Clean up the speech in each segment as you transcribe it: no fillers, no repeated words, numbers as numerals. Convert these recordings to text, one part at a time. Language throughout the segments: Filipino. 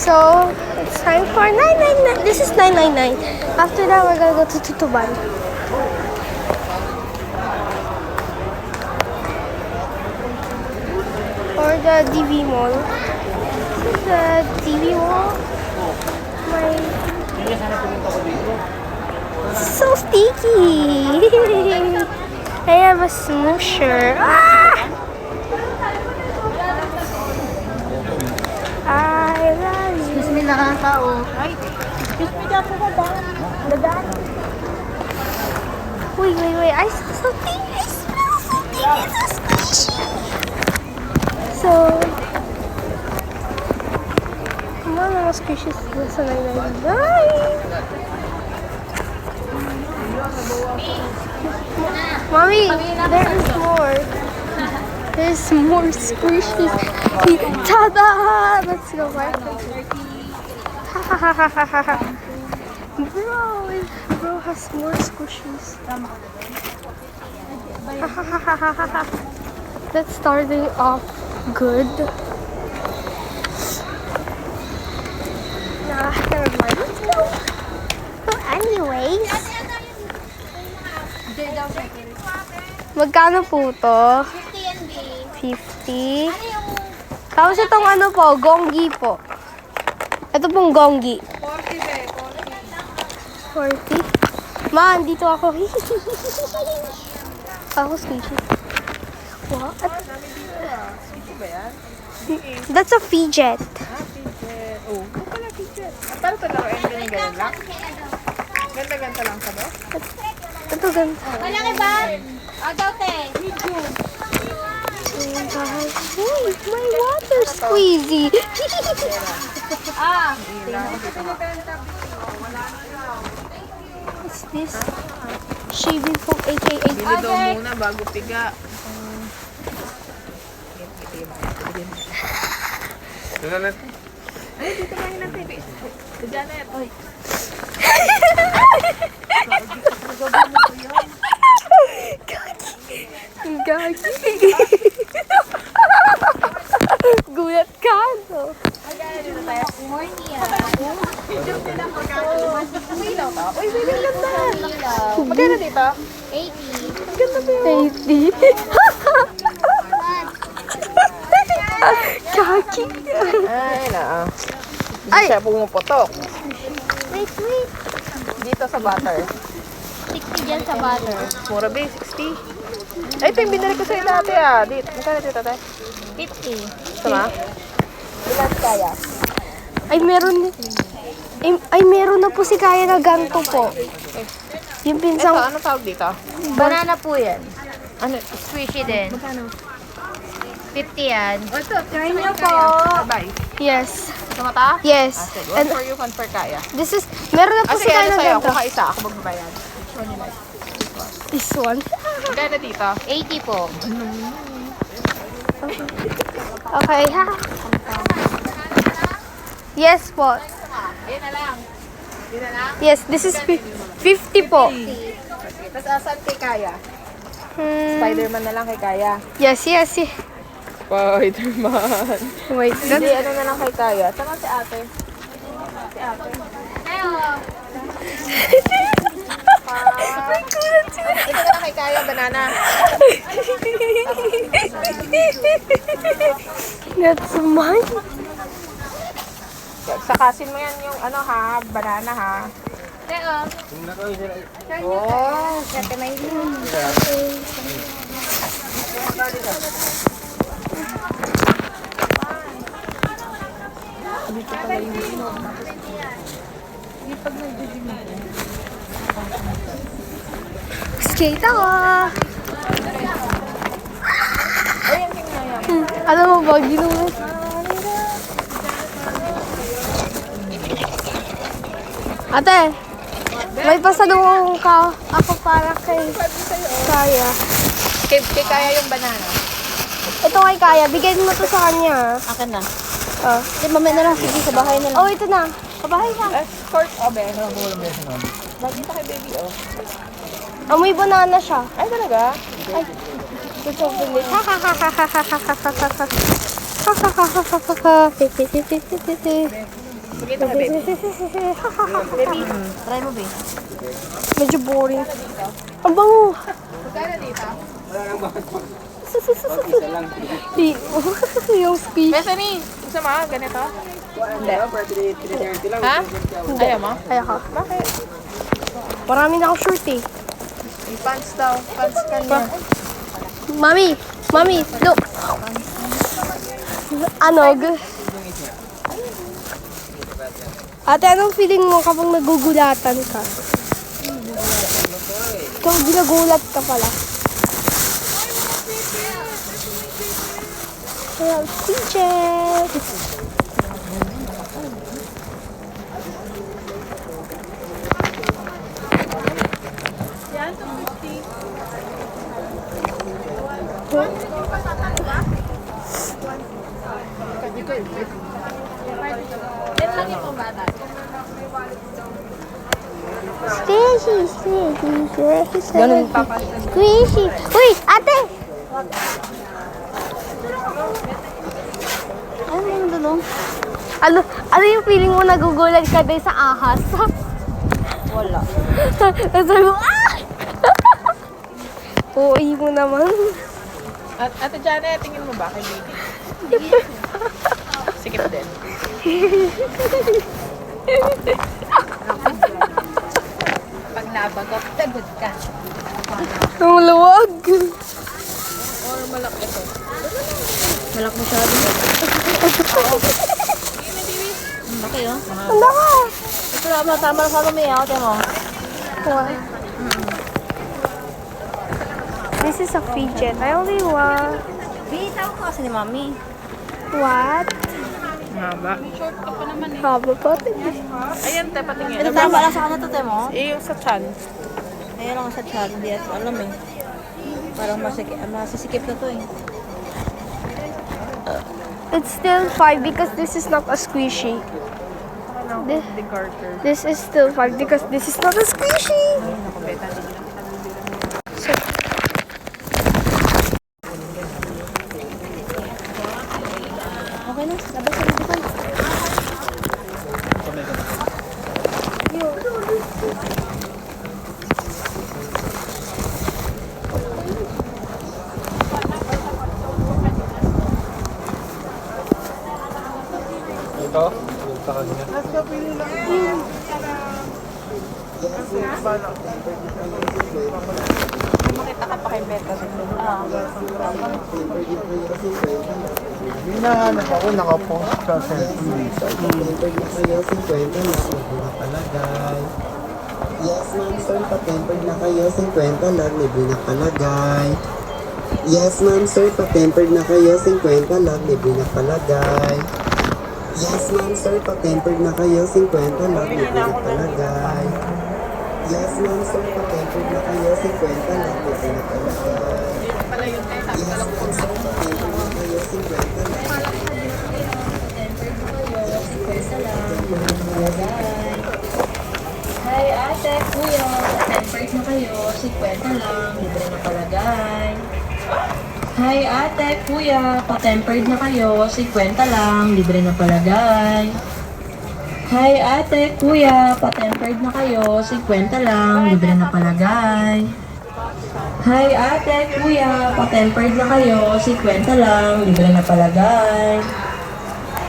So, it's time for 999. This is 999. After that, we're gonna go to Tutuban. Or the DV Mall. This is the DV Mall. So sticky! I have a smoosher. Ah! I love you. Excuse me na tao. Ay, excuse me na po ba? Dadaan. Wait. I saw something. I smell something. It's a squishy. So, come on, mga squishies. Nasa 999. Mommy, there is more. There's more squishies. Tada! Let's go back. Bro has more squishies. That's starting off good. Nah, never mind. Let's go. So anyways, magkano po to? 50. Tapos itong ano po, gonggi po. Ito pong gonggi. 40. Ma, dito ako. Ako squishy. What? That's a fidget. Oh, pala fidget. Paano ito laruin? Ganyan lang? Ganda-ganda lang sa ba? Ito ganda. Malaki ba? Agaw te. Hey, my water squeezy. What's this? Shaving foam, aka. Bili daw muna bago piga. Ay, dito kayo natin. Si Janet. Oy. Gagi. Gulat ka, no? Uy, baby, ang ganda. Magkano dito? 80. Ang ganda ba yun? 80. Gagi. Ay, na. Hindi Ay. siya pumuputok. Wait. Dito sa butter. 60 dyan sa butter. Mura ba 60? Ay, ito yung binili ko sa'yo dati ah. Dito. Magkano dito tayo? 50. Sama? Ilan kaya? Ay, meron na po si Kaya na ganto po. Yung Ito, pinsang... ano tawag dito? Banana po yan. Ano? Squishy din. Magkano? 50 yan. O, ito. Try niyo po. Bye. Yes. Sa mata? Yes. Ah, sige. And One for you, one for Kaya. this is... Meron na Ah, po si sige, Kaya ano na sa'yo? ganto. Kuha isa. Ako magbabayad. Which one you like? This one. Magkano dito? 80 po. Okay, ha? Yes po. Yan na lang. Yan na lang. Yes, this is 50 po. Tapos asan kay Kaya? Spider-Man na lang kay Kaya. Yes. Spider-Man. Wait, Hindi, ano na lang kay Kaya. Saan si ate? Si ate. Ito na lang kay Kaya, banana. That's mine. Sakasin mo yan yung ano ha, banana ha. Oh, Siyempre may Skate ako. ayan yung yan. Alam mo ba, ginulat? Ate, may pasalubong ka ako para kay Kaya. Kay Kaya yung banana. Ito kay Kaya, bigay mo to sa kanya. akin na. Oh. Di mamaya na lang sige sa bahay na lang. Oh, ito na. Kabahay na. Escort obe. Bakit kay baby oh? Amoy banana siya. Ay talaga? Ay, gusto ko bilis. Ha ha ha ha ha ha ha ha ha ha ha. Pakita ka, baby. Baby. Try mo, babe. Medyo boring. Ang bango. Magkano dito? Di. Yung speech. Bethany, gusto mo ganito? Hindi. Ha? Ayaw mo? Kaya ka. Bakit? Marami na akong short eh. May pants daw. Pants ka niya. Mami, Mami, look. Anog. Ate, anong feeling mo kapag nagugulatan ka? Ikaw, ginagulat ka pala. Well, teacher. Squishy, squishy, squishy. Ganun pa pa. Squishy. Uy, ate! Ano yung dulong? Ano yung feeling mo nagugulat ka din sa ahas? Wala. Sabi mo, ah! Uy mo naman. At Ate Janet, tingin mo ba kay baby? Sikip din. Pag nabagot, tagod ka. Ang luwag. Or malaki ito. Malak masyado. Ang laki, oh. Ang laka. Ito na, tama na sa lumiyaw. Ate mo. This is a fidget. I only want... Bitaw ko kasi ni Mami. What? Haba. Haba pa. Ayan, te, patingin. Ito tama lang sa kanya to, te mo. Eh, yung sa chan. Ayan lang sa chat. Hindi at alam eh. Parang masisikip na to eh. It's still 5 because this is not a squishy. This, The Carter. this is still 5 because this is not a squishy. Ako, Bethany. Okay na, labas na dito. Ito? Yung sa kanya. Makita ka pa kay Bethany. Hinahanap ako, nakapost sa selfie. Tempered na kayo, 50 lang, libre na palagay. Yes, ma'am, sir, pa-tempered na kayo, 50 lang, libre na palagay. Yes, ma'am, sir, pa-tempered na kayo, 50 lang, libre na palagay. Yes, ma'am, sir, pa-tempered na kayo, 50 lang, libre na palagay. Yes, ma'am, sir, pa-tempered na kayo, 50 lang, libre na palagay. Pala yun, te. Sabi Yes, ko lang. ma'am, sir, pa-tempered na kayo, 50 lang. Hi ate, kuya, tempered na kayo, 50 lang, libre na palagay. Hi ate, kuya, pa-tempered na kayo, 50 lang, libre na palagay. Hi ate, kuya, pa-tempered na kayo, 50 lang, libre na palagay. Hi ate, kuya, pa-tempered na kayo, 50 lang, libre na palagay.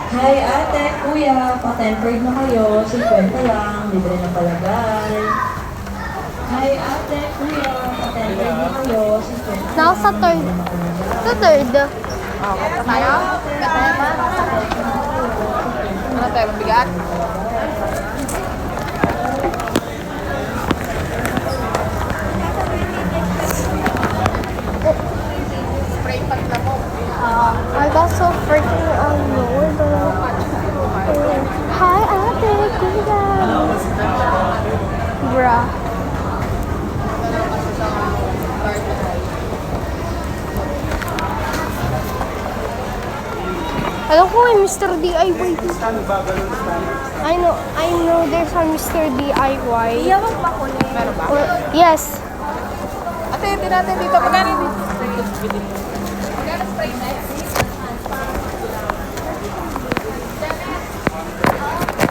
Hi ate, kuya, pa-tempered na kayo, 50 lang, libre na palagay. Hi ate, kuya, pa-tempered na kayo, 50 lang, Now sa third. libre na palagay. Sa third. Oh, kanta tayo? Kanta tayo ba? Ano tayo, mabigat? Spray pat na mo. I got so freaking annoyed. Hi, ate. Kuya. Bruh. Alam ko may Mr. DIY. I know there's a Mr. DIY. Meron ba? Yes. Ate, hindi natin dito. Magkano dito? Magkano spray na?